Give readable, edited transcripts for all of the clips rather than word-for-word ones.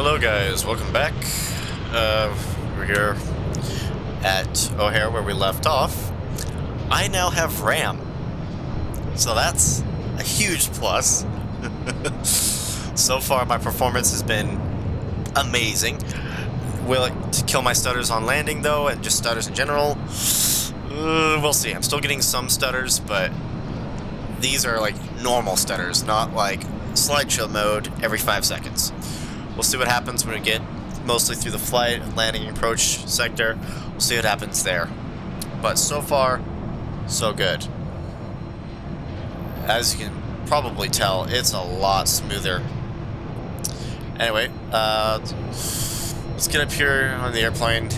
Hello guys, welcome back. We're here at O'Hare where we left off. I now have RAM, so that's a huge plus. So far my performance has been amazing. Will it kill my stutters on landing though, and just stutters in general? We'll see. I'm still getting some stutters, but these are like normal stutters, not like slideshow mode every 5 seconds. We'll see what happens when we get mostly through the flight, landing, approach sector. We'll see what happens there. But so far, so good. As you can probably tell, it's a lot smoother. Anyway, let's get up here on the airplane.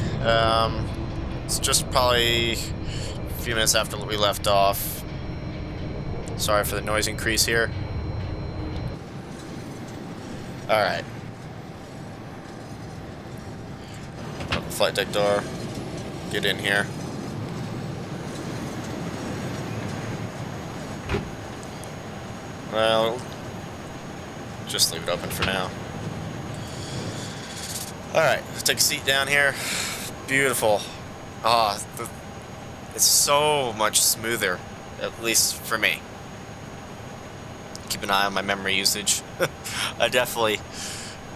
It's just probably a few minutes after we left off. Sorry for the noise increase here. Alright. Flight deck door. Get in here. Well, just leave it open for now. Alright, let's take a seat down here. Beautiful. Ah, it's so much smoother, at least for me. Keep an eye on my memory usage. I definitely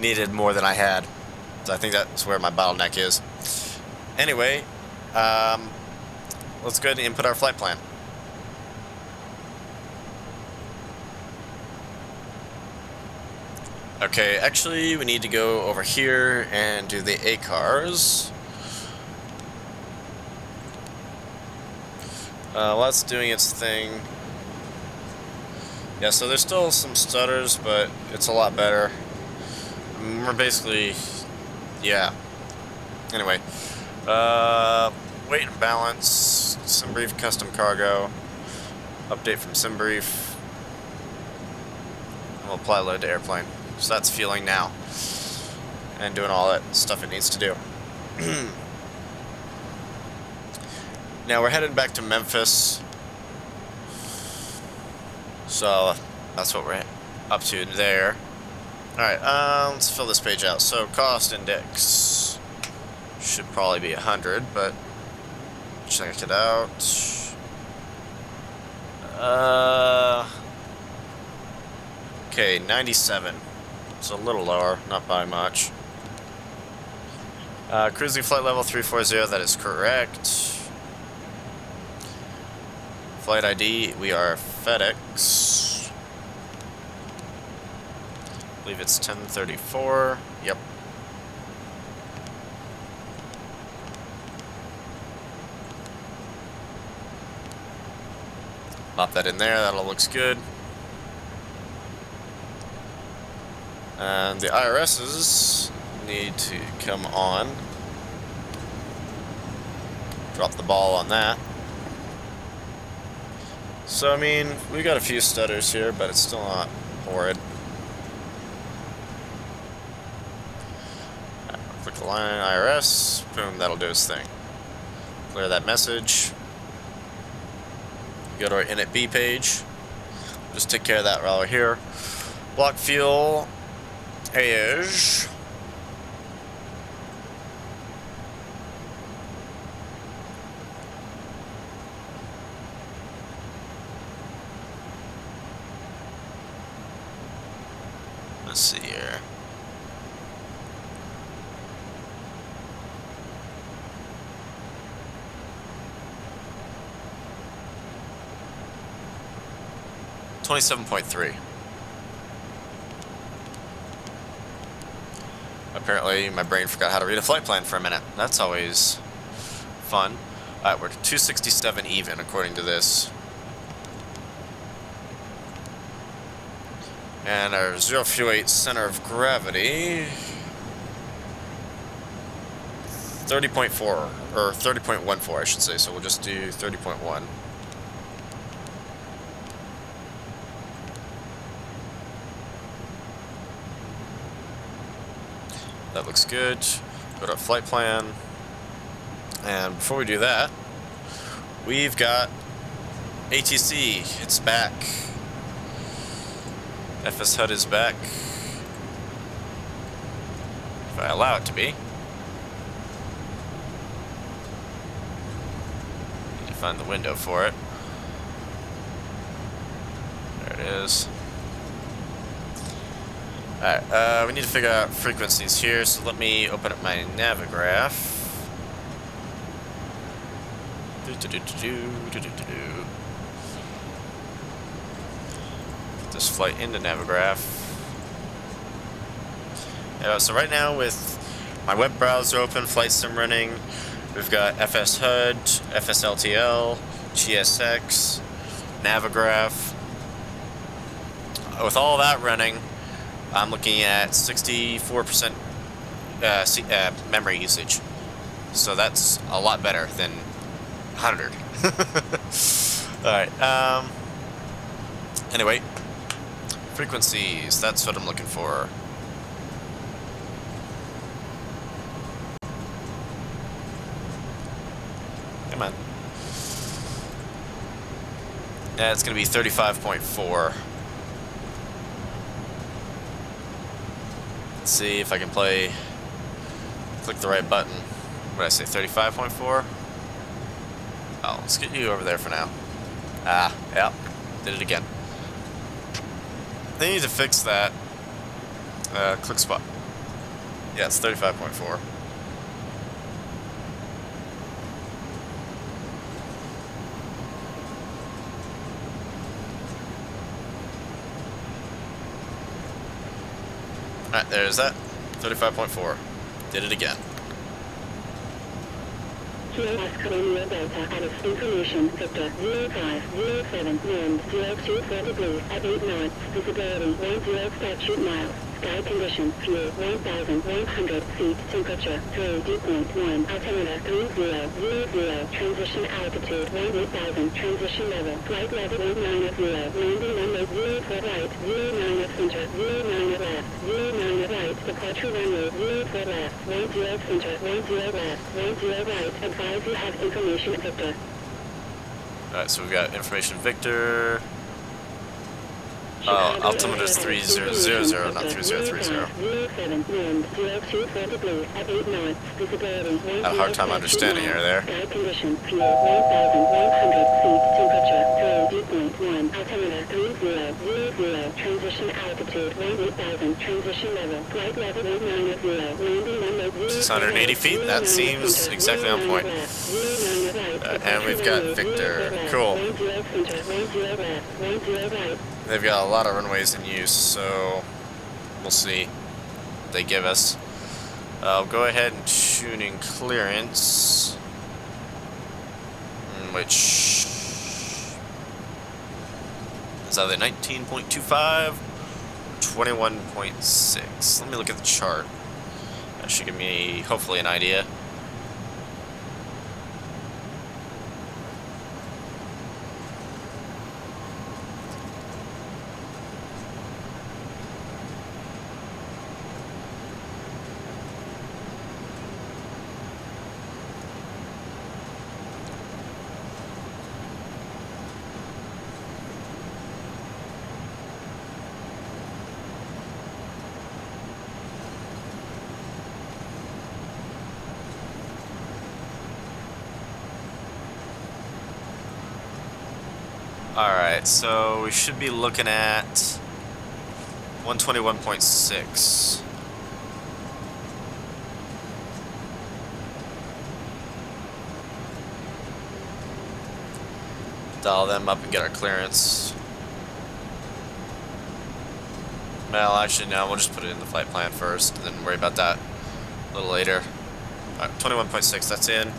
needed more than I had. So I think that's where my bottleneck is. Anyway, let's go ahead and input our flight plan. Okay, actually we need to go over here and do the ACARS. While it's doing its thing. Yeah, so there's still some stutters, but it's a lot better. We're basically, yeah. Anyway, weight and balance, SimBrief custom cargo, update from SimBrief. We'll apply load to airplane. So that's fueling now, and doing all that stuff it needs to do. Now we're headed back to Memphis. So that's what we're up to there. Alright, let's fill this page out. So cost index should probably be 100, but check it out. Okay, 97. It's a little lower, not by much. Cruising flight level 340, that is correct. Flight ID, we are Fedex. I believe it's 1034. Yep. Pop that in there, that all looks good. And the IRSs need to come on. Drop the ball on that. So, I mean, we got a few stutters here, but it's still not horrid. Click the line, IRS, boom, that'll do its thing. Clear that message. Go to our init page. Just take care of that while we're here. Block fuel is let's see here. $27.3. Apparently, my brain forgot how to read a flight plan for a minute. That's always fun. Alright, we're 267 even, according to this. And our 048 center of gravity, 30.4, or 30.14, I should say, so we'll just do 30.1. That looks good. Go to our flight plan. And before we do that, we've got ATC. It's back. FS HUD is back. If I allow it to be. Need to find the window for it. There it is. Alright, we need to figure out frequencies here, so let me open up my Navigraph. Put this flight into Navigraph. So right now with my web browser open, flight sim running, we've got FS-HUD, FSLTL, GSX, Navigraph. With all that running, I'm looking at 64% memory usage. So that's a lot better than 100. Alright, anyway, frequencies, that's what I'm looking for. Come on. Yeah, it's going to be 35.4. Let's see if I can click the right button. What did I say, 35.4? Oh, let's get you over there for now. Ah, yeah, did it again. They need to fix that. Click spot. Yeah, it's 35.4. Alright, there's that. 35.4. Did it again. Addons information Victor 0507 wind 0240 degrees at 8 knots, visibility 10 statute miles, sky condition fuel 1100 feet, temperature 3.1, altimeter 3000, transition altitude 18,000, transition level, flight level 190, landing runway 0 for right, 09 at center, 09 at left, 09 at right, departure runway 0 for left, 10 center, 10 left, 10 right, advise you have information Victor. Alright, so we've got information Victor. Oh, altimeter is 3000, not 3030. I had a hard time understanding her there. Sky condition, fuel 1,100 feet, temperature 30.1, altimeter 3000, transition altitude 18,000, transition level, flight level 190, landing runway 680 feet, that seems exactly on point. And we've got Victor. Cool. They've got a lot of runways in use, so we'll see what they give us. I'll go ahead and tuning clearance, which is either 19.25 or 21.6. Let me look at the chart. That should give me hopefully an idea. Alright, so we should be looking at 121.6. Dial them up and get our clearance. Well, actually, no, we'll just put it in the flight plan first, and then worry about that a little later. Alright, 21.6, that's in.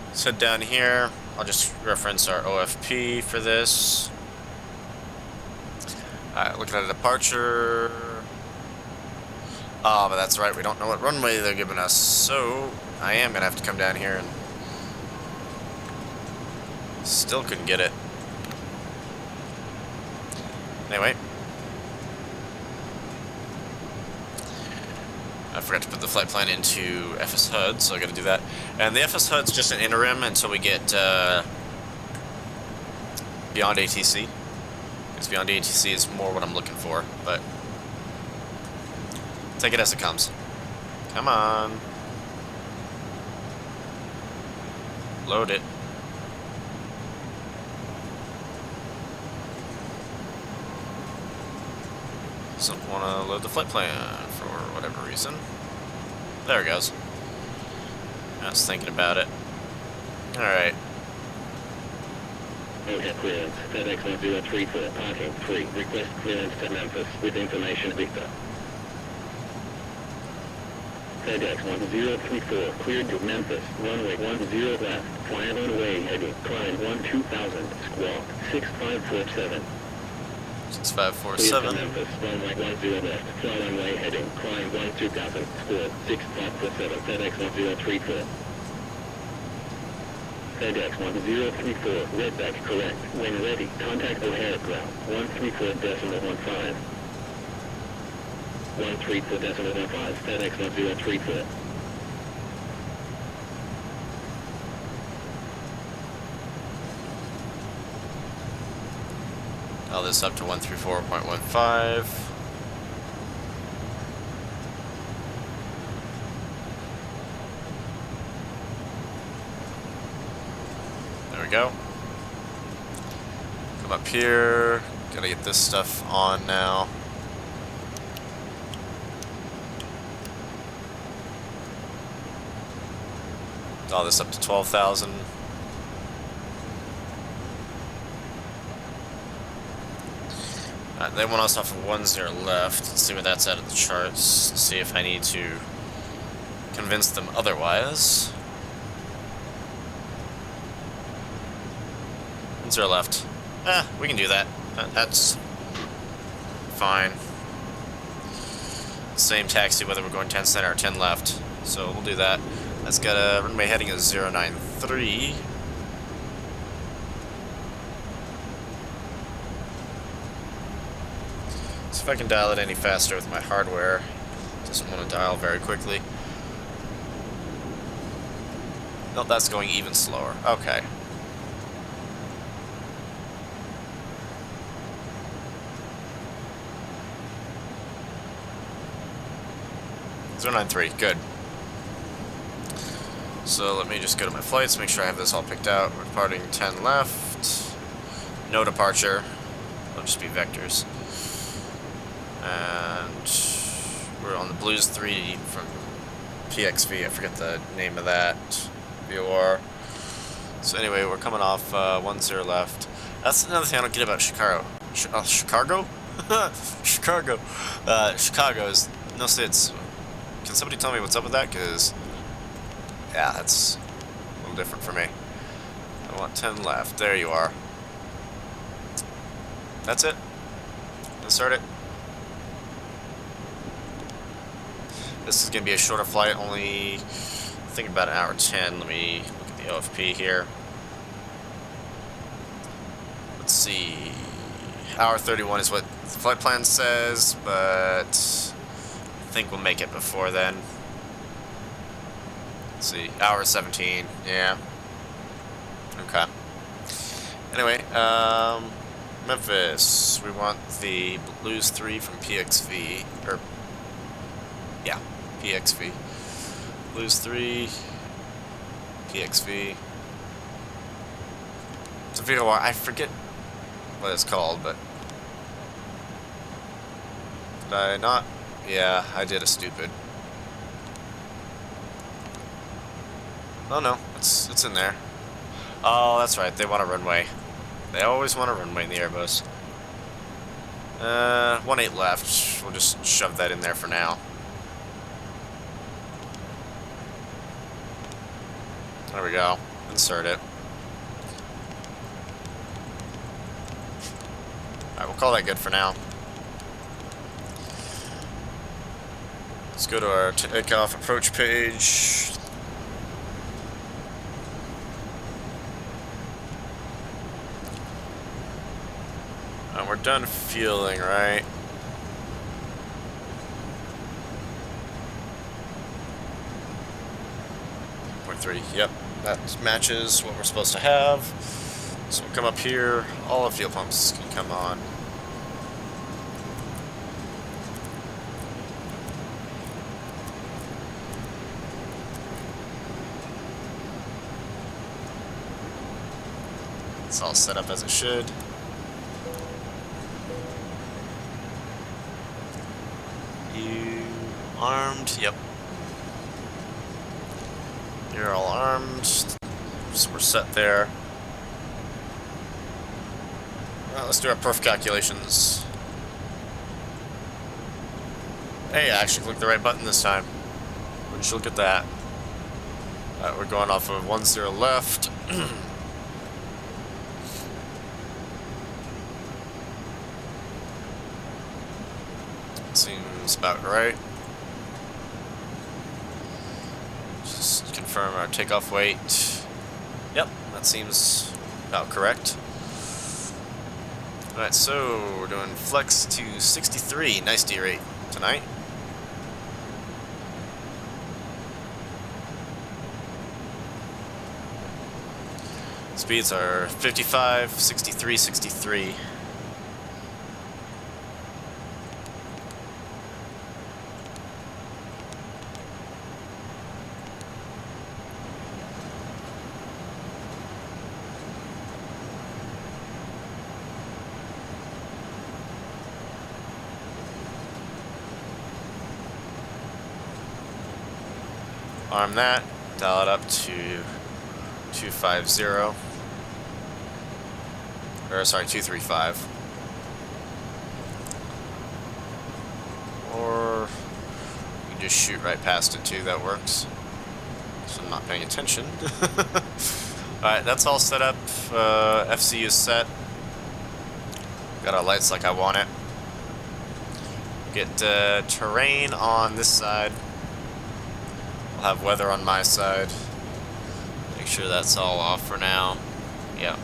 Let's head down here. I'll just reference our OFP for this. Alright, looking at a departure. Oh, but that's right, we don't know what runway they're giving us, so I am going to have to come down here and still couldn't get it. Anyway. I forgot to put the flight plan into FS-HUD, so I gotta do that. And the FS-HUD's just an interim until we get beyond ATC. Because beyond ATC is more what I'm looking for, but take it as it comes. Come on. Load it. Doesn't want to load the flight plan for whatever reason. There it goes. I was thinking about it. Alright. Okay, clearance. Fedex 1034, parking, free. Request clearance to Memphis with information Victor. Fedex 1034, cleared to Memphis, runway 10 left, fly on way heading, climb 12000, squawk 6547. 6547. Memphis, runway 10 left, fly on way heading, climb 12000, squawk 6547, Fedex 1034. Fedex 1034, redback correct. When ready, contact O'Hare ground 134.15. 134.15, Fedex 1034. All this up to 134.15. There we go. Come up here. Gotta get this stuff on now. All this up to 12,000. They want us off of 10 left. Let's see where that's at the charts. See if I need to convince them otherwise. 10 left. We can do that. That's fine. Same taxi whether we're going 10 center or 10 left. So we'll do that. That's got a runway heading of 093. See if I can dial it any faster with my hardware. Doesn't want to dial very quickly. No, that's going even slower. Okay. .93, good. So let me just go to my flights, make sure I have this all picked out. We're departing 10 left. No departure. It'll just be vectors. And we're on the Blues 3 from PXV. I forget the name of that. VOR. So anyway, we're coming off 10 left. That's another thing I don't get about Chicago. Chicago? Chicago. Chicago is mostly it's. Can somebody tell me what's up with that? Because, yeah, that's a little different for me. I want 10 left. There you are. That's it. Let's start it. This is going to be a shorter flight, only, I think about 1:10. Let me look at the OFP here. Let's see. 1:31 is what the flight plan says, but I think we'll make it before then. Let's see, 1:17, yeah. Okay. Anyway, Memphis, we want the Blues 3 from PXV, or, yeah, PXV. Blues 3, PXV. It's a VOR, I forget what it's called, but did I not? Yeah, I did a stupid. Oh no, it's in there. Oh, that's right, they want a runway. They always want a runway in the Airbus. 18 left. We'll just shove that in there for now. There we go. Insert it. Alright, we'll call that good for now. Let's go to our takeoff approach page. And we're done fueling, right? .3, yep. That matches what we're supposed to have. So we'll come up here. All the fuel pumps can come on. It's all set up as it should. You armed? Yep. You're all armed. So we're set there. Well, let's do our perf calculations. Hey, I actually clicked the right button this time. Wouldn't you look at that? We're going off of 10 left. Seems about right. Just confirm our takeoff weight. Yep, that seems about correct. Alright, so we're doing flex to 63. Nice D rate tonight. Speeds are 55, 63, 63. Arm that, dial it up to 250. Or sorry, 235. Or you can just shoot right past it too, that works. So I'm not paying attention. Alright, that's all set up. FC is set. Got our lights like I want it. Get terrain on this side. I'll have weather on my side. Make sure that's all off for now. Yeah.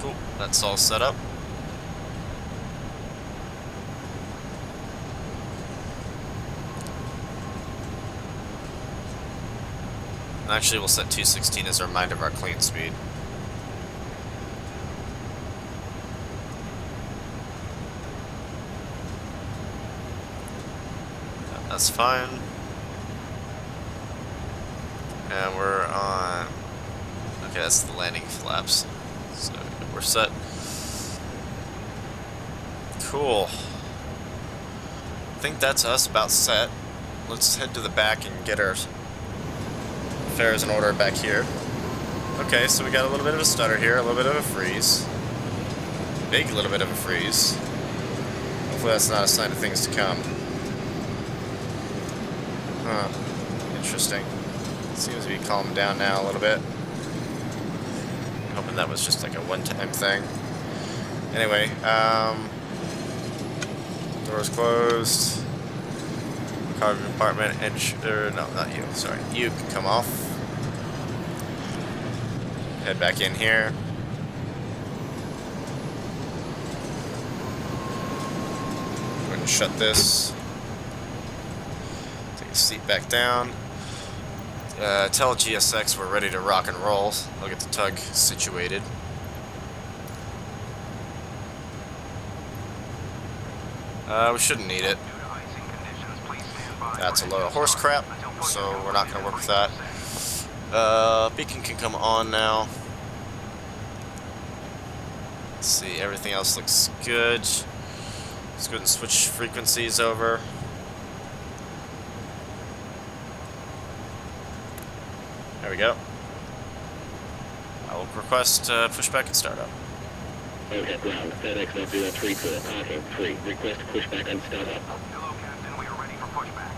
Cool. That's all set up. Actually, we'll set 216 as a reminder of our clean speed. That's fine. And we're on... Okay, that's the landing flaps. So we're set. Cool. I think that's us about set. Let's head to the back and get our affairs in order back here. Okay, so we got a little bit of a stutter here, a little bit of a freeze. Big little bit of a freeze. Hopefully that's not a sign of things to come. Huh. Interesting. Seems to be calming down now a little bit. I'm hoping that was just like a one-time thing. Anyway, doors closed. Cargo compartment, no, not you, sorry. You can come off. Head back in here. Go ahead and shut this. Take a seat back down. Tell GSX we're ready to rock and roll. I'll get the tug situated. We shouldn't need it. That's a load of horse crap, so we're not going to work with that. Beacon can come on now. Let's see, everything else looks good. Let's go ahead and switch frequencies over. There we go. I will request pushback and startup. Okay, ground. Fedex FLL-3 clear. Parking free. Request pushback and startup. Hello, Captain. We are ready for pushback.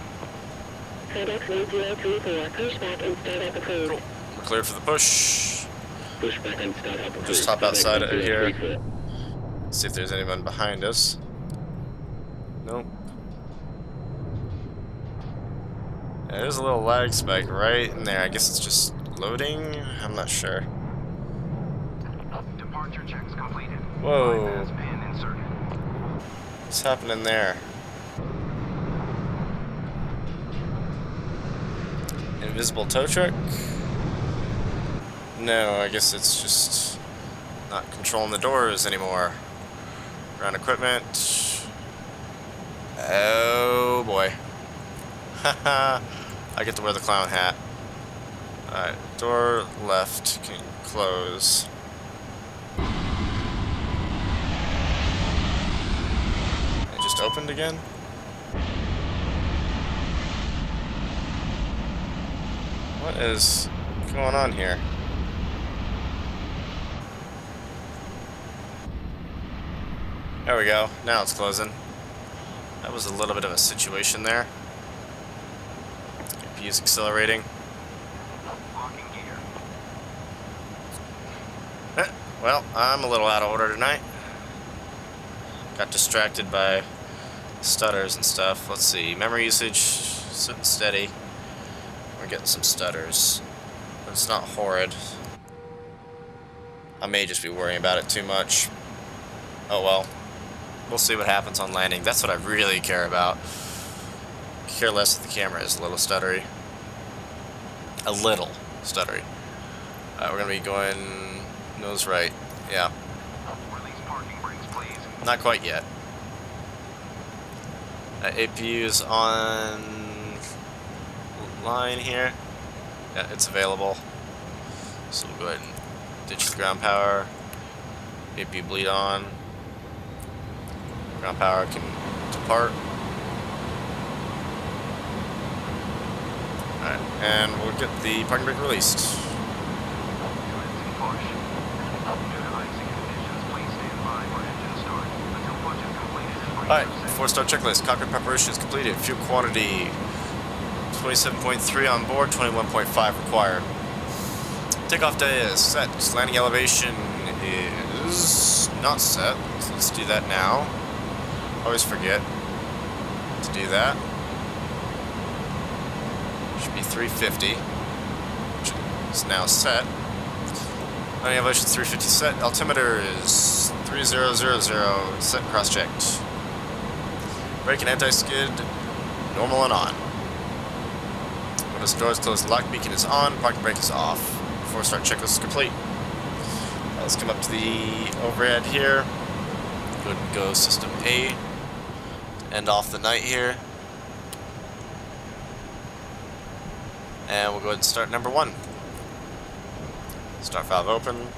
Fedex 1034, pushback and startup approved. Cool. We're cleared for the push. Pushback and startup approved. Just hop outside of here. FLL-3 clear. See if there's anyone behind us. Nope. Yeah, there's a little lag spike right in there. I guess it's just loading. I'm not sure. Departure checks completed. Whoa. Bypass pin inserted. What's happening there? Invisible tow truck? No, I guess it's just not controlling the doors anymore. Ground equipment. Oh boy. Haha. I get to wear the clown hat. Alright, door left can close. It just opened again? What is going on here? There we go. Now it's closing. That was a little bit of a situation there. GPU's accelerating. Locking gear. Well, I'm a little out of order tonight. Got distracted by stutters and stuff. Let's see. Memory usage, sitting steady. We're getting some stutters. But it's not horrid. I may just be worrying about it too much. Oh well. We'll see what happens on landing. That's what I really care about. Care less if the camera is a little stuttery. A little stuttery. We're going to be going nose right. Yeah. Release parking brakes, please. Not quite yet. APU is on line here. Yeah, it's available. So we'll go ahead and ditch the ground power. APU bleed on. Ground power can depart. Alright, and we'll get the parking brake released. Commencing push. Due to icing conditions, please stand by for engine start until push is completed and Alright, brakes are set. 4-star checklist. Cockpit preparation is completed. Fuel quantity 27.3 on board, 21.5 required. Takeoff day is set. Landing elevation is not set. So let's do that now. Always forget to do that. Should be 350, which is now set. Landing elevation 350 set. Altimeter is 3000. Set, cross-checked. Brake and anti-skid, normal and on. Windows doors closed, lock beacon is on, parking brake is off. 4-star checklist is complete. Let's come up to the overhead here. Go ahead and go system A. End off the night here. And we'll go ahead and start number 1. Start valve open.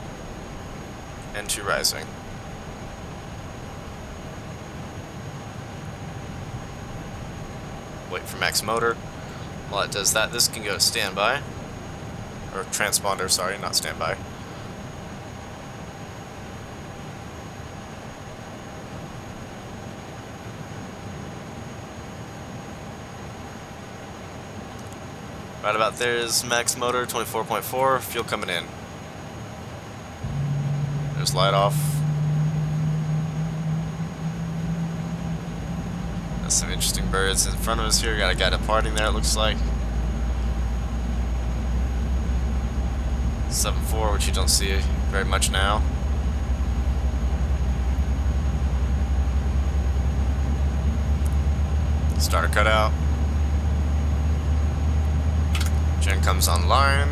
N2 rising. Wait for max motor. While it does that, this can go to standby. Or transponder, sorry, not standby. Right about there is max motor, 24.4, fuel coming in. There's light off. There's some interesting birds in front of us here. Got a guy departing there, it looks like. 7.4, which you don't see very much now. Starter cutout. Gen comes online.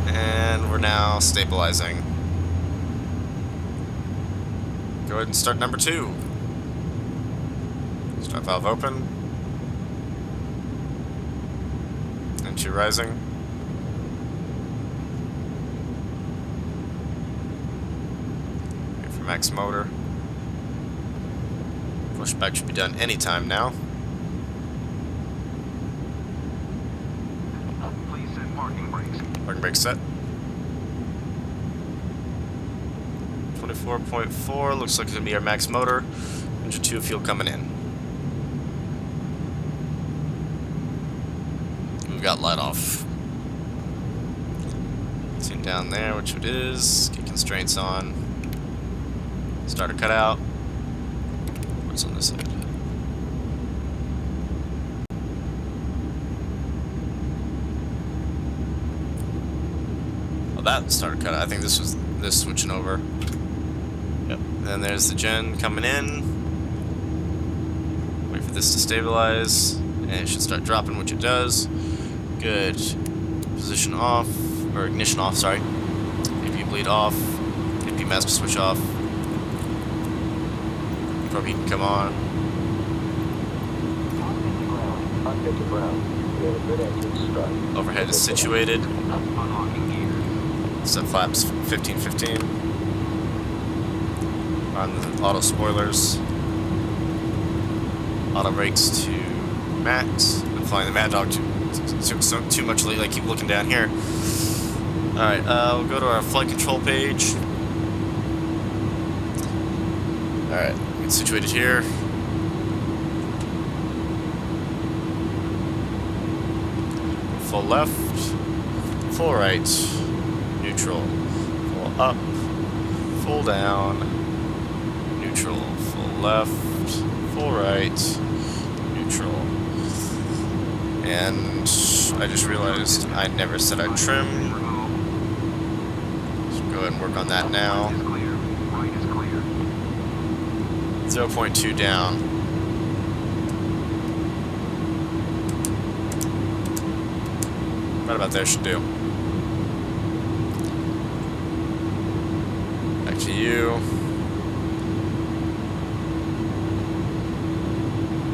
And we're now stabilizing. Go ahead and start number 2. Start valve open. N2 rising. Wait for max motor. Pushback should be done anytime now. Please set parking brakes. Parking brake set. 24.4, looks like it's going to be our max motor. Engine 2 fuel coming in. We've got light off. Seen down there, which it is. Get constraints on. Starter cutout. What's on this side? Oh, that starter cutout. I think this was this switching over. Yep. Then there's the gen coming in. Wait for this to stabilize. And it should start dropping, which it does. Good. Position off. Or ignition off, sorry. AP bleed off. AP master switch off. Probe heat can come on. get to ground. We have a good engine start. Overhead is situated. Unlocking gear. Set flaps 1515. On the auto spoilers. Auto brakes to max. I'm flying the Mad Dog too much lately. I keep looking down here. Alright, we'll go to our flight control page. Alright, get situated here. Full left, full right, neutral, full up, full down, neutral, full left, full right, neutral. And I just realized I never set our trim. So go ahead and work on that now. Is clear. Right is clear. 0.2 down. Right about there should do. Back to you.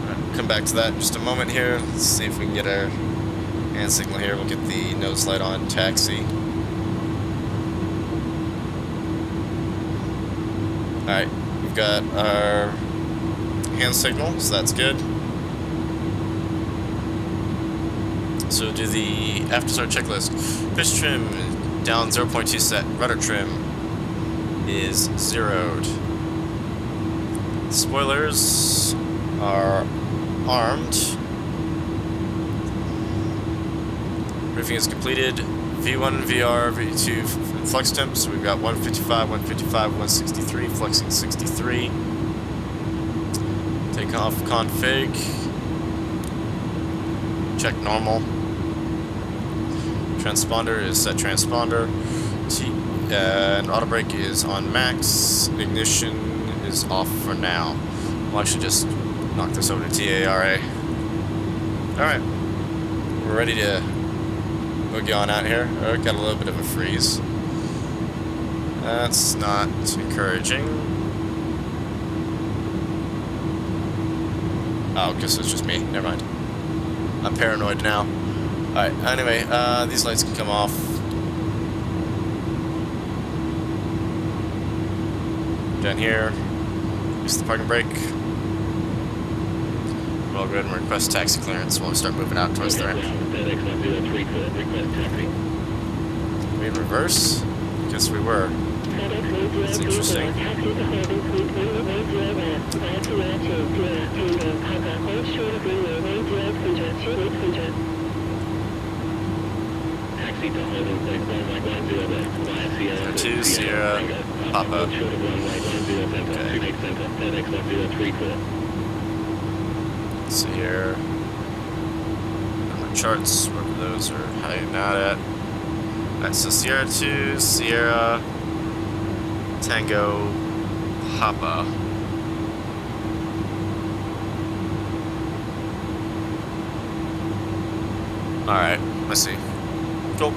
Alright, come back to that in just a moment here. Let's see if we can get our hand signal here. We'll get the nose light on taxi. Alright, we've got our hand signal, so that's good. So do the after start checklist. Pitch trim down 0.2 set. Rudder trim is zeroed. Spoilers are armed. Briefing is completed. V1, VR, V2 flex temps. We've got 155, 155, 163, flexing 63. Take off config. Check normal. Transponder is set transponder. And auto brake is on max. Ignition is off for now. We'll actually just knock this over to TARA. Alright. We're ready to boogie on out here. Oh, got a little bit of a freeze. That's not encouraging. Oh, guess it's just me. Never mind. I'm paranoid now. Alright, anyway, these lights can come off. Down here. Use the parking brake. We'll go ahead and request taxi clearance while we start moving out towards the ramp. Fedex 034, request taxi. We in reverse? Guess we were. That's interesting. Taxi to holding suite 110 ramp. 5020 Tango Papa. Hold short of runway 10 Center 2800. Taxi to holding point 1110 via Sierra 2 Sierra Papa. Hold short of runway 10 Center, 28 Center, Fedex 034. Let's see here. On my charts, wherever those are hanging out at. Alright, so Sierra 2, Sierra, Tango, Papa. Alright, let's see. Cool.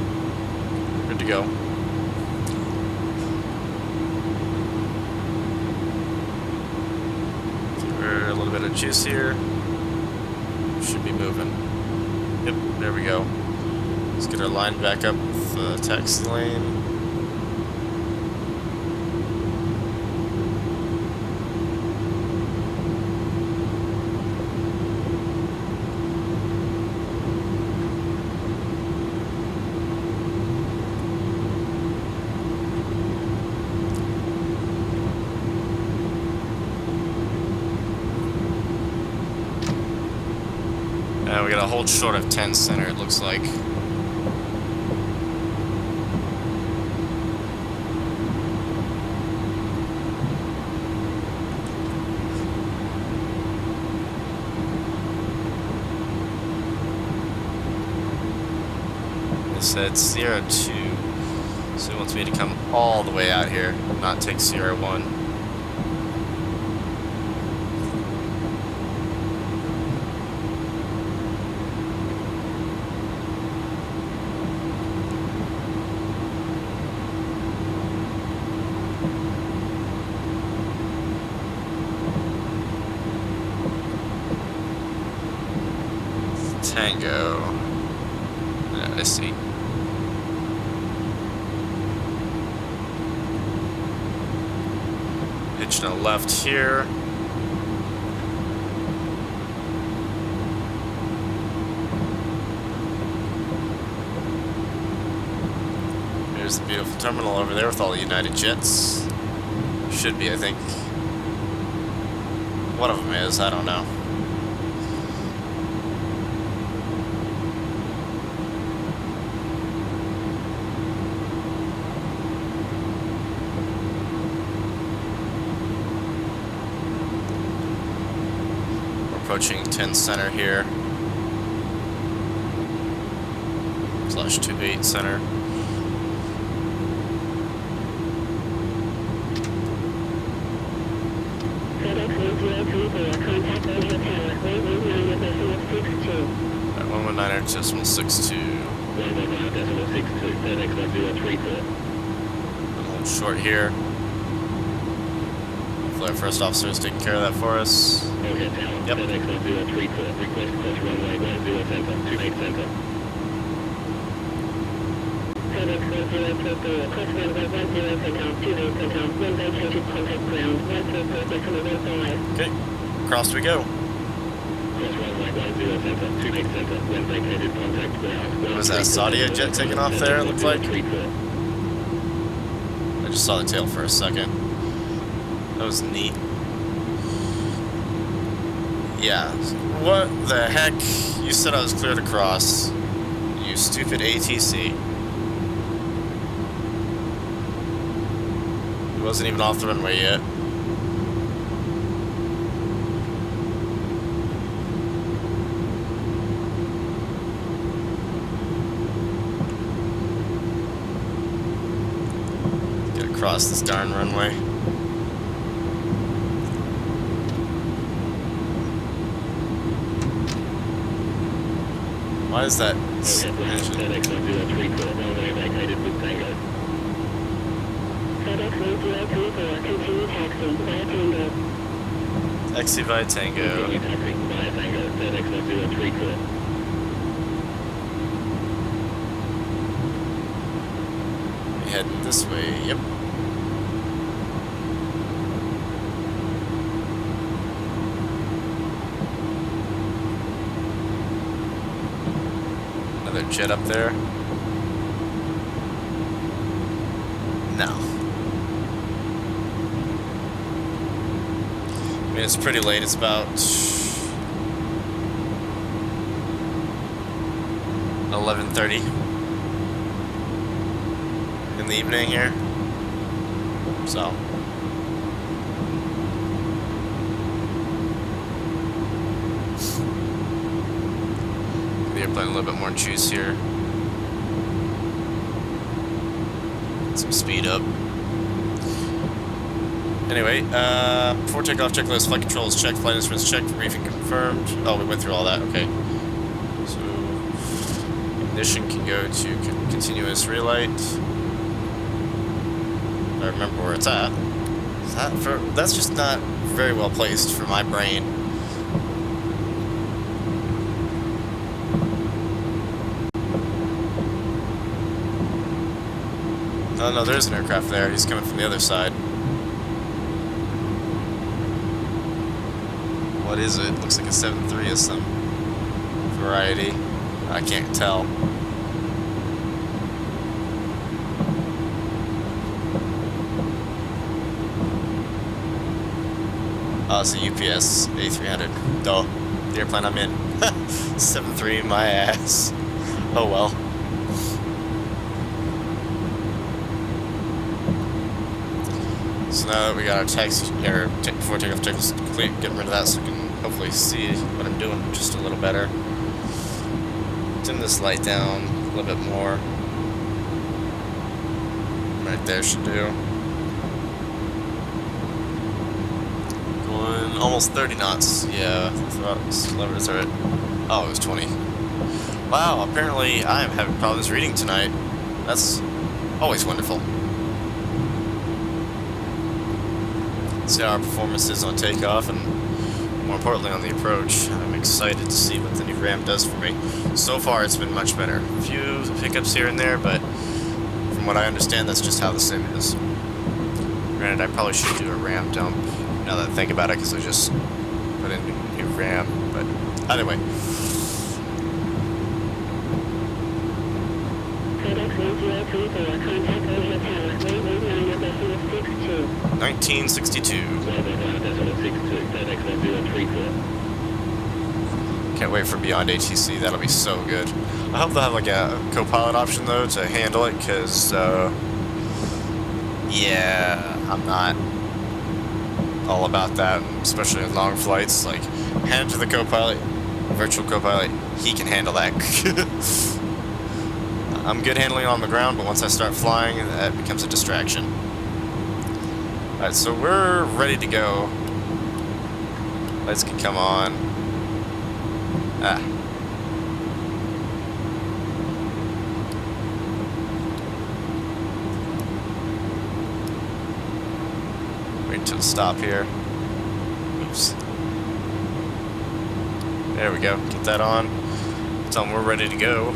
Good to go. Give her a little bit of juice here. Should be moving. Yep, there we go. Let's get our line back up with the taxi lane. And we got a hold short of 10 center, it looks like. It said Sierra 2, so it wants me to come all the way out here, not take Sierra 1. Tango. Yeah, I see. Hitching a left here. There's the beautiful terminal over there with all the United jets. Should be, I think. One of them is, I don't know. We're approaching 10 center here. / 28 center. Fedex 1034, contact radio tower, 119.62. 119.62. 119.62, FedEx 1034. A little short here. Hopefully our first officer is taking care of that for us. Overhead tower, Yep. FedEx 1034, request cross runway 10 center, 28 center. FedEx 1034, cross runway 10 center, 28 center, when vacated contact ground, 144.15. Okay, across we go. Cross runway 10 center, 28 center, when vacated contact ground. Was that a Saudia jet taking off there, it looked like? I just saw the tail for a second. That was neat. Yeah, what the heck? You said I was clear to cross. You stupid ATC. It wasn't even off the runway yet. Get across this darn runway. Why is that engine? FedEx 1034, runway vacated with Tango. FedEx 1034, continue taxi via Tango. Taxi by Tango. Continue taxi via Tango, FedEx 1034. We heading this way, yep. Another jet up there. No. I mean, it's pretty late. It's about 11:30 in the evening here. So. The airplane a little bit more juice here. Get some speed up. Anyway, before takeoff checklist, flight controls checked, flight instruments checked, briefing confirmed. Oh, we went through all that, okay. So, ignition can go to continuous relight. If I remember where it's at. That's just not very well placed for my brain. Oh no, there's an aircraft there. He's coming from the other side. What is it? Looks like a 7.3 of some variety. I can't tell. Oh, it's a UPS A300. Duh. The airplane I'm in. 7.3, my ass. Oh well. So now that we got our taxi, or before takeoff checklist complete, getting rid of that so we can hopefully see what I'm doing just a little better. Dim this light down a little bit more. Right there should do. Going almost 30 knots. Yeah, levers are at. Oh, it was 20. Wow, apparently I am having problems reading tonight. That's always wonderful. See how our performance is on takeoff and more importantly on the approach. I'm excited to see what the new ramp does for me. So far it's been much better. A few hiccups here and there, but from what I understand, that's just how the sim is. Granted, I probably should do a ramp dump now that I think about it, because I just put in a new ramp, but either way. Fedex 1034, contact overhead tower, waypoint 9.62. 1962. FedEx 1034. Can't wait for Beyond ATC, that'll be so good. I hope they'll have like a co-pilot option though to handle it, because yeah, I'm not all about that, especially in long flights. Like, hand it to the co-pilot, virtual co-pilot, he can handle that. I'm good handling on the ground, but once I start flying, that becomes a distraction. Alright, so we're ready to go. Lights can come on. Ah. Wait till stop here. Oops. There we go. Get that on. Tell them we're ready to go.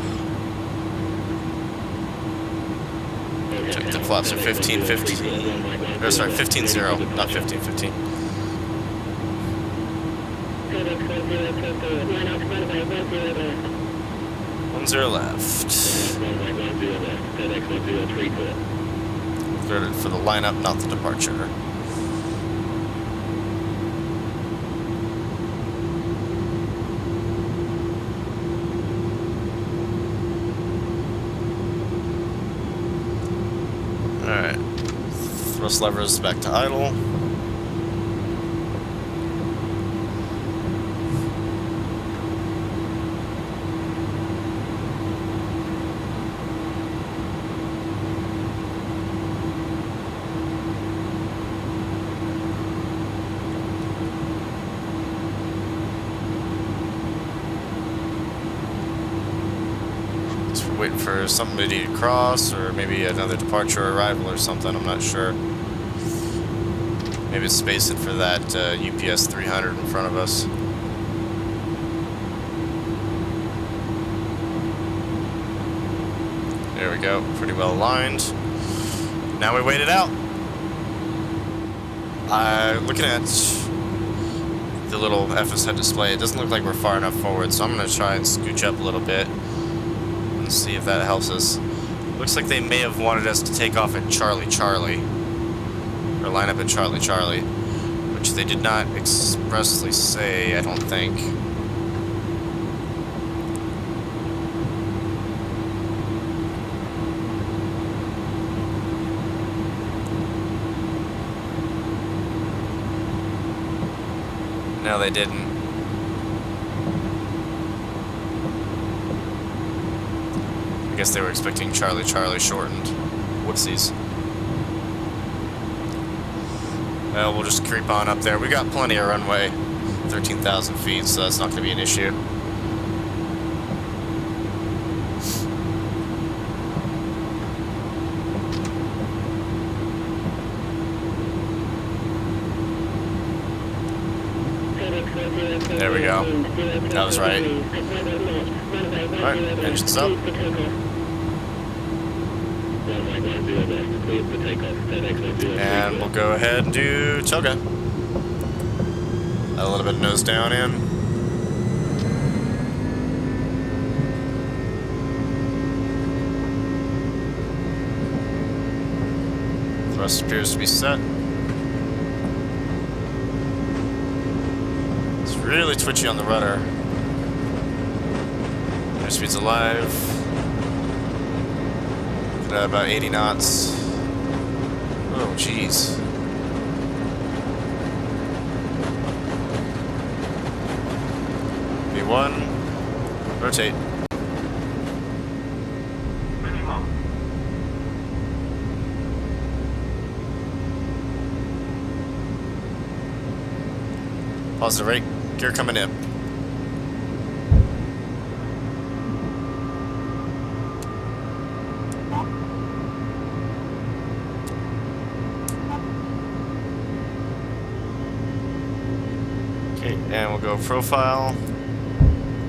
Check the flaps are 15-15. Or sorry, 15-0, not 15-15. FedEx 1034, line out runway 10 left. 1-0 left. FedEx 1034. Cleared for the lineup, not the departure. Alright. Thrust levers back to idle. Waiting for somebody to cross, or maybe another departure or arrival or something, I'm not sure. Maybe it's spacing for that UPS 300 in front of us. There we go, pretty well aligned. Now we wait it out. Looking at the little FS head display, it doesn't look like we're far enough forward, so I'm going to try and scooch up a little bit. See if that helps us. Looks like they may have wanted us to take off at Charlie Charlie, or line up at Charlie Charlie, which they did not expressly say, I don't think. No, they didn't. I guess they were expecting Charlie Charlie shortened. Whoopsies. Well, we'll just creep on up there. We got plenty of runway. 13,000 feet, so that's not going to be an issue. There we go. That was right. Alright, engines up. And we'll go ahead and do toga. A little bit of nose down in. Thrust appears to be set. It's really twitchy on the rudder. Airspeed's alive. At about 80 knots. Oh, jeez. V1. Rotate. Minimum. Positive rate. Gear coming in. Alright, and we'll go profile,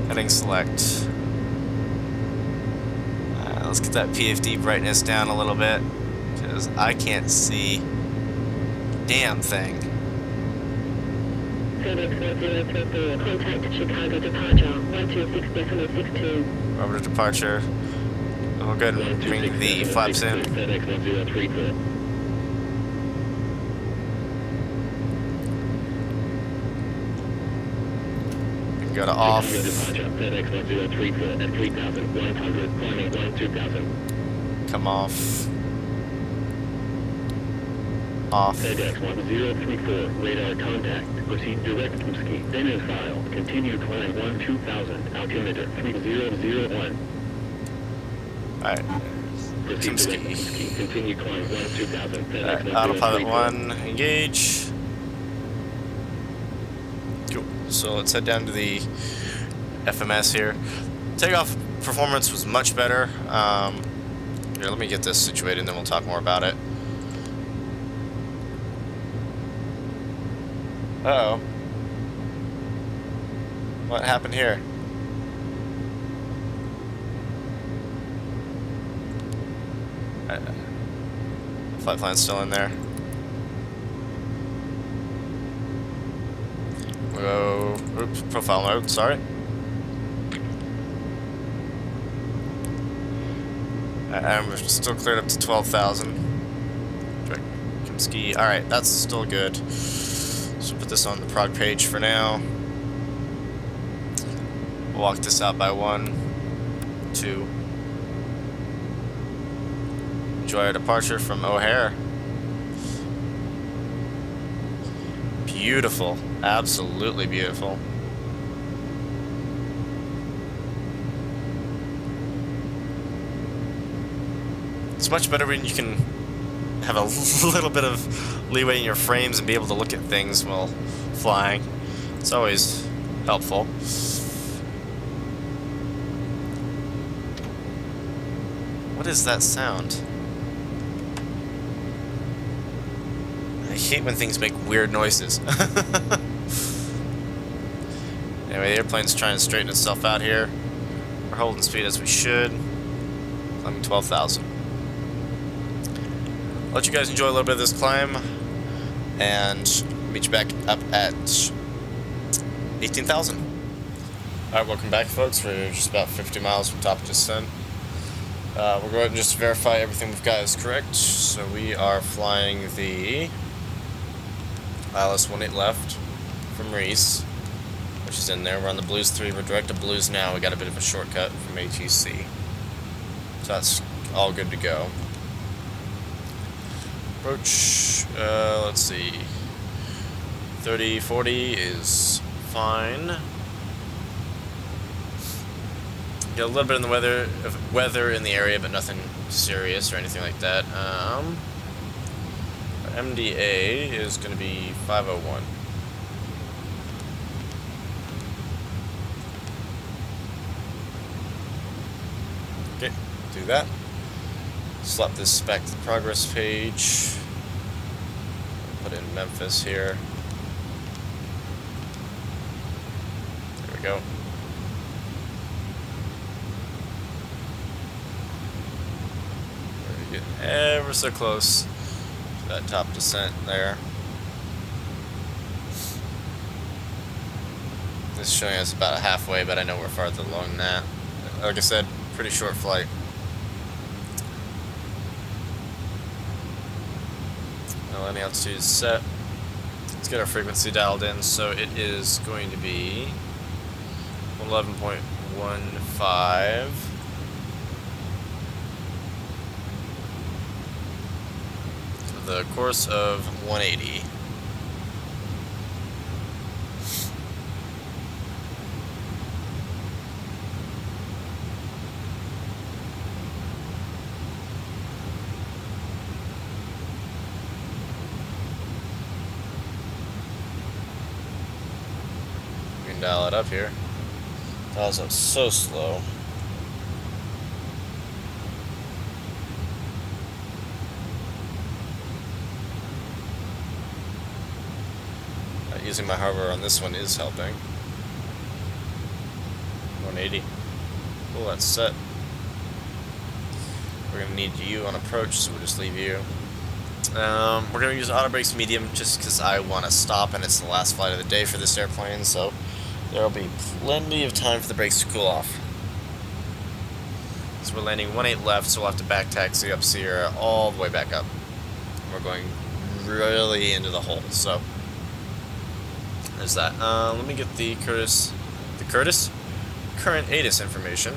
heading select. Let's get that PFD brightness down a little bit, because I can't see a damn thing. Fedex 1034, contact Chicago departure 126.62. Over to departure. We'll go ahead and bring the flaps in. FedEx 1034. We can go to off. Departure, FedEx 1034 at 3,100, climbing 12,000. Come off. Off. FedEx 1034, radar contact. Proceed direct to ski. Then is filed. Continue climb 12,000, altimeter 3001. Alright. Proceed direct to Ski. ski. Continue climb 12,000. FedEx Alright, autopilot 1034. 1, engage. Cool. So let's head down to the FMS here. Takeoff performance was much better. Here, let me get this situated and then we'll talk more about it. Uh-oh. What happened here? Flight plan's still in there. We'll go, oops, profile mode, sorry. And we're still cleared up to 12,000. Can ski. Alright, that's still good. So put this on the prog page for now. We'll walk this out by 1, 2. Enjoy our departure from O'Hare. Beautiful. Absolutely beautiful. It's much better when you can have a little bit of leeway in your frames and be able to look at things while flying. It's always helpful. What is that sound? I hate when things make weird noises. Anyway, the airplane's trying to straighten itself out here. We're holding speed as we should. Climbing 12,000. I'll let you guys enjoy a little bit of this climb, and meet you back up at 18,000. Alright, welcome back, folks. We're just about 50 miles from top of descent. We'll go ahead and just verify everything we've got is correct. So we are flying the ILS-18 left from Reese, which is in there. We're on the Blues 3. We're direct to Blues now. We got a bit of a shortcut from ATC. So that's all good to go. Approach, let's see, 30, 40 is fine. Get a little bit in the weather in the area, but nothing serious or anything like that. MDA is going to be 501. Okay, do that. Slap this back to the progress page. Put in Memphis here. There we go. We're getting ever so close to that top descent there. This is showing us about halfway, but I know we're farther along than that. Like I said, pretty short flight. Landing altitude is set. Let's get our frequency dialed in. So it is going to be 11.15. The course of 180. Dial it up here. Dials up so slow. using my hover on this one is helping. 180. Cool, that's set. We're going to need you on approach, so we'll just leave you. We're going to use auto brakes medium just because I want to stop, and it's the last flight of the day for this airplane, so there will be plenty of time for the brakes to cool off. So we're landing 18 left, so we'll have to back taxi up Sierra all the way back up. We're going really into the hole, so there's that. Let me get the current ATIS information.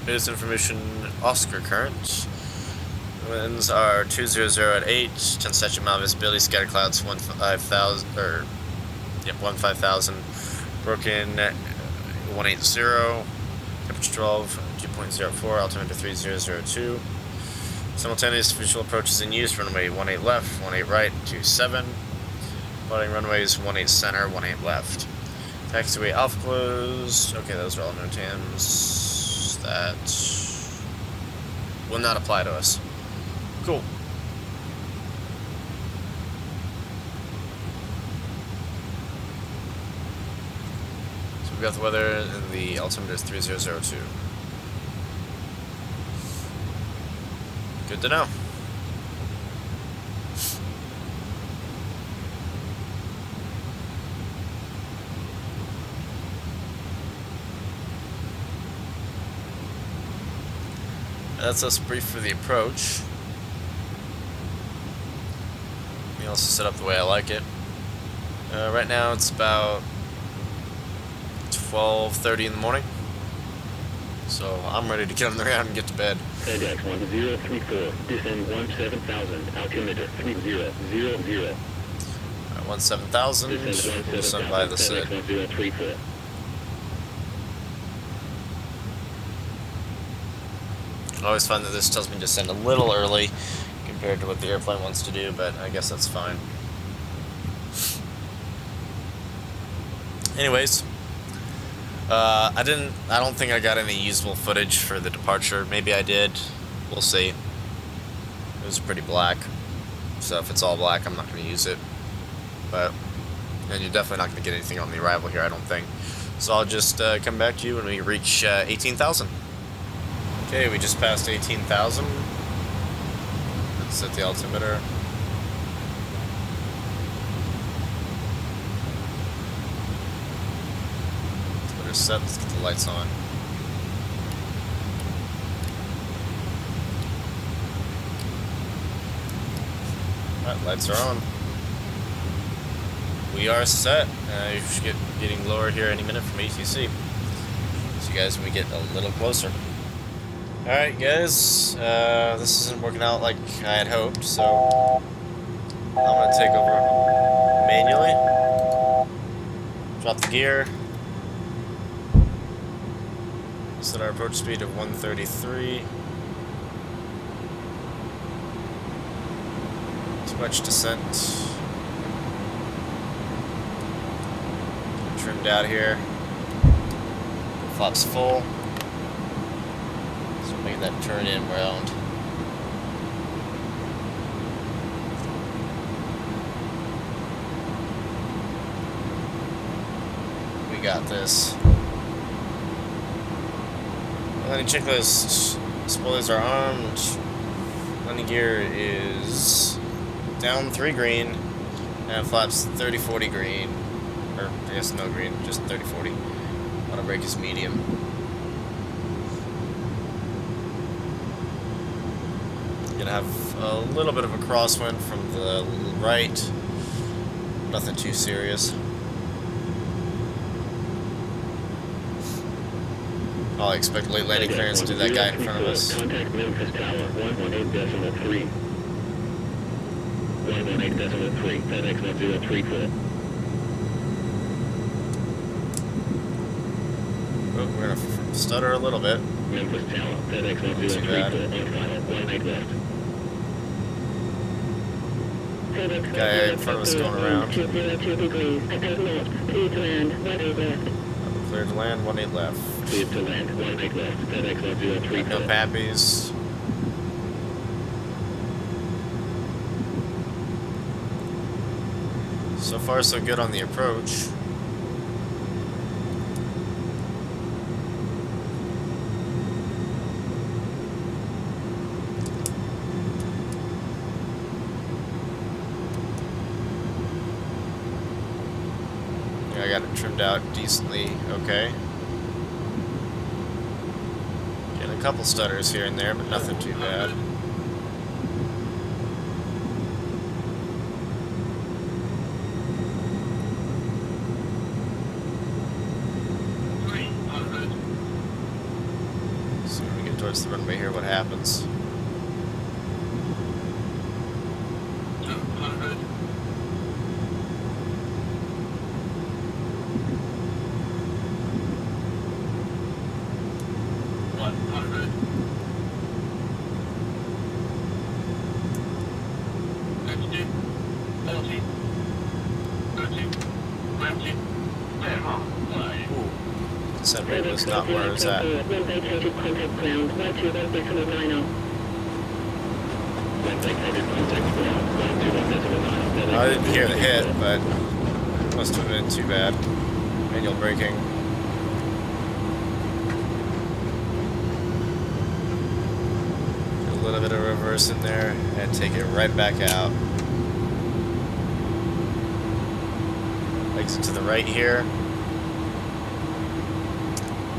ATIS information, Oscar current. Winds are 200 at 8, 10 statute amount of visibility, scatter clouds 15,000, broken 180, temperature 12, 2.04, altimeter 3002. Simultaneous visual approaches in use, runway 18 left, 18 right, 27. Plotting runways 18 center, 18 left. Taxiway alpha closed. Okay, those are all known TAMs. That will not apply to us. Cool. So we've got the weather and the altimeter is 3002. Good to know. That's us brief for the approach. Let me also set up the way I like it. Right now it's about 12:30 in the morning. So I'm ready to get on the ground and get to bed. Fedex 1034, descend 17,000, altimeter 3000. 17,000, Descend we'll send by the FedEx SID. 1034. I always find that this tells me to send a little early compared to what the airplane wants to do, but I guess that's fine. Anyways, I don't think I got any usable footage for the departure. Maybe I did. We'll see. It was pretty black, so if it's all black, I'm not going to use it. But, and you're definitely not going to get anything on the arrival here, I don't think. So I'll just come back to you when we reach 18,000. Okay, we just passed 18,000. Let's set the altimeter. Altimeter's set, let's get the lights on. Alright, lights are on. We are set. You should get getting lower here any minute from ATC. See you guys when we get a little closer. Alright guys, this isn't working out like I had hoped, so I'm going to take over manually, drop the gear, set our approach speed of 133, too much descent, trimmed out here, flaps full. Make that turn in round. We got this. Landing checklist. Spoilers are armed. Landing gear is down 3 green and flaps 30-40 green. Or I guess no green, just 30-40. Auto brake is medium. Gonna have a little bit of a crosswind from the right. Nothing too serious. I'll expect late landing clearance to that guy in front of us. Contact Memphis Tower 118.3. 118.3. FedEx 1034. Oh, we're gonna stutter a little bit. Memphis Tower, FedEx 1034, on file, 18 left. Guy in front of us going around. 202 degrees, at 8 knots, clear to land, 18 left. Cleared to land, 18 left. Cleared to land, 18 left, FedEx 1034. No pappies. So far, so good on the approach. Yeah, I got it trimmed out decently. Okay. Getting a couple stutters here and there, but nothing too bad. Towards the runway here, what happens? 200. 100. Next 40. 30. 20. 10. Descent rate was not where I was at. Vacated contact ground, 121.90. Vacated contact ground, 121.90. I didn't hear the hit, but it must have been too bad. Manual braking. A little bit of reverse in there and take it right back out. Exit to the right here.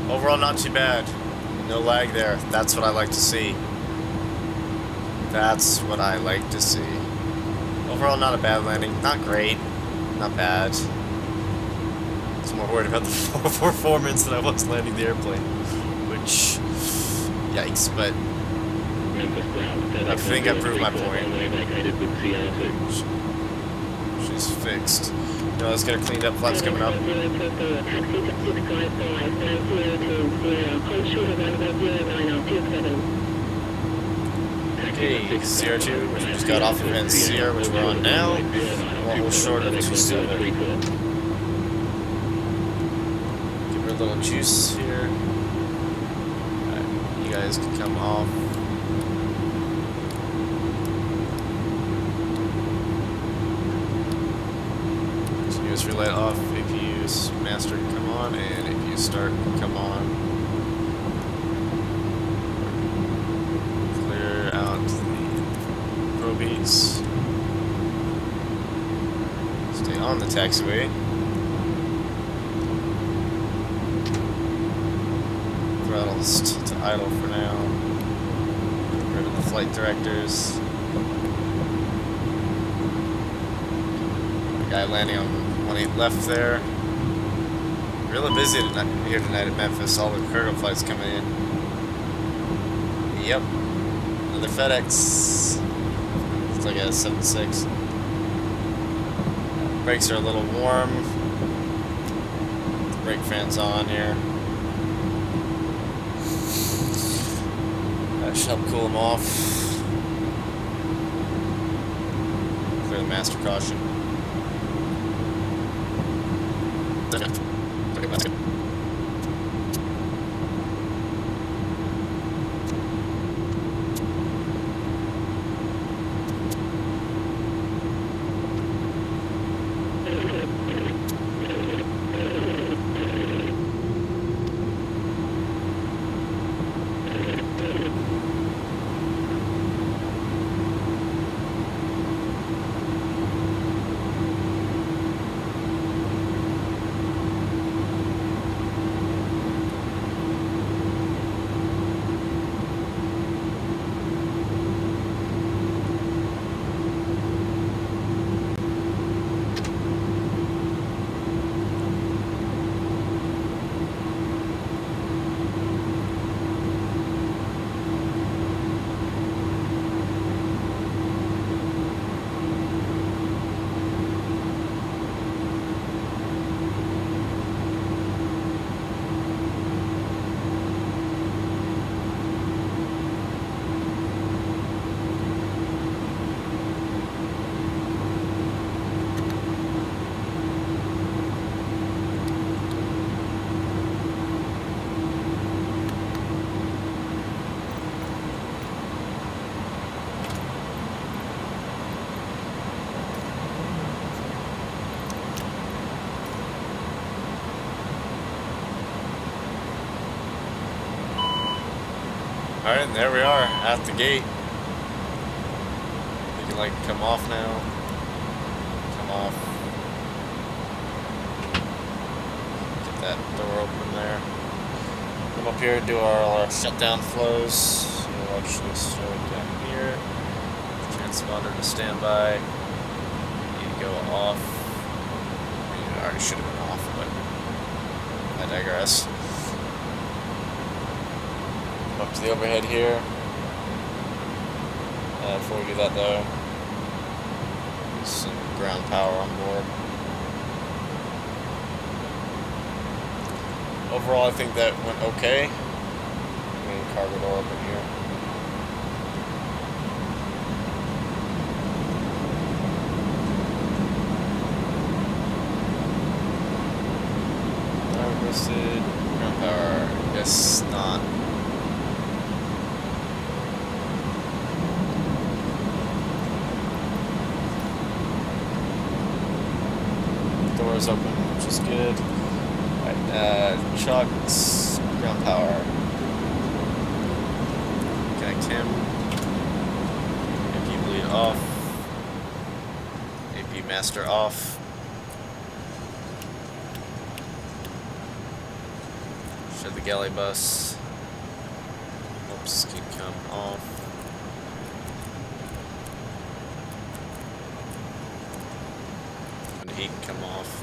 Overall, not too bad. No lag there. That's what I like to see. That's what I like to see. Overall, not a bad landing. Not great. Not bad. I was more worried about the performance than I was landing the airplane. Which, yikes, but I think I proved my point. She's fixed. No, let's get her cleaned up. Flaps coming up. Okay, CR2, we just got off event CR, which we're on now. Well, we're short of 27. Give her a little juice here. Alright, you guys can come off. Continuous relay off if you master, come on, and if you start, come on. Beats. Stay on the taxiway. Throttles to idle for now. Get rid of the flight directors. The guy landing on 18 left there. Really busy here tonight at Memphis. All the cargo flights coming in. Yep. Another Fedex. Like a 7.6. Brakes are a little warm. Brake fans on here. That should help cool them off. Clear the master caution. Alright, and there we are at the gate. We can like come off now. Come off. Get that door open there. Come up here, do our shutdown flows. We'll actually start down here. Transponder to standby. Need to go off. I mean, it already should have been off, but I digress. Up to the overhead here. Before we do that though, some ground power on board. Overall, I think that went okay. Main cargo door open here. Listed ground power. Guess not. Doors open, which is good. Alright, Chuck's ground power. Connect him. AP bleed off. AP master off. Show the galley bus. Oops, can come off. And he can come off.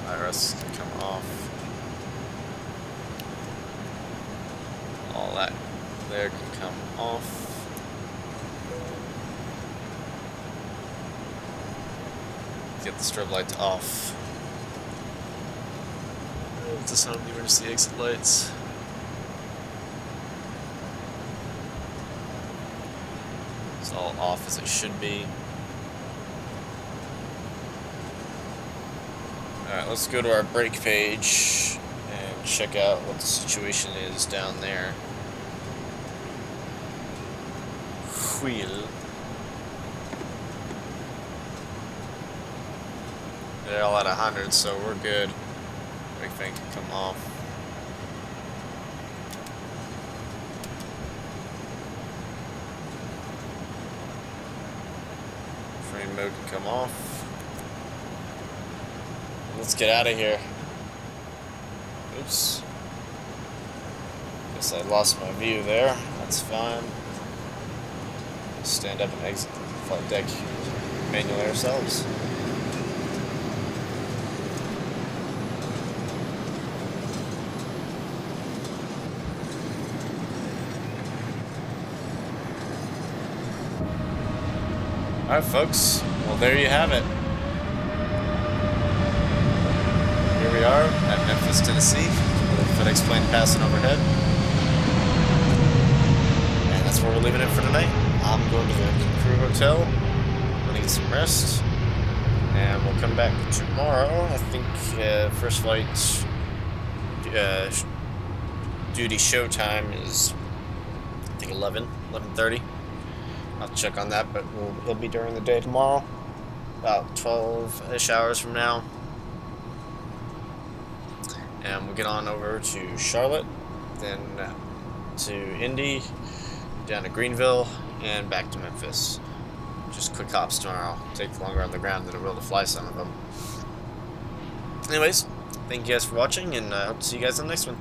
Iris can come off. All that there can come off. Get the strobe lights off. Disarm the emergency exit lights. It's all off as it should be. Alright, let's go to our brake page and check out what the situation is down there. Wheel. They're all at 100, so we're good. Brake thing can come off. Frame mode can come off. Let's get out of here. Oops. Guess I lost my view there. That's fine. Stand up and exit the flight deck manually ourselves. Alright folks, well there you have it. Here we are at Memphis, Tennessee, with a FedEx plane passing overhead. And that's where we're leaving it for tonight. I'm going to the crew hotel, I'm going to get some rest, and we'll come back tomorrow. I think first flight duty show time is, I think 11:30. I'll check on that, but it'll be during the day tomorrow, about 12-ish hours from now. And we'll get on over to Charlotte, then to Indy, down to Greenville, and back to Memphis. Just quick hops tomorrow. Take longer on the ground than it will to fly some of them. Anyways, thank you guys for watching, and I hope to see you guys on the next one.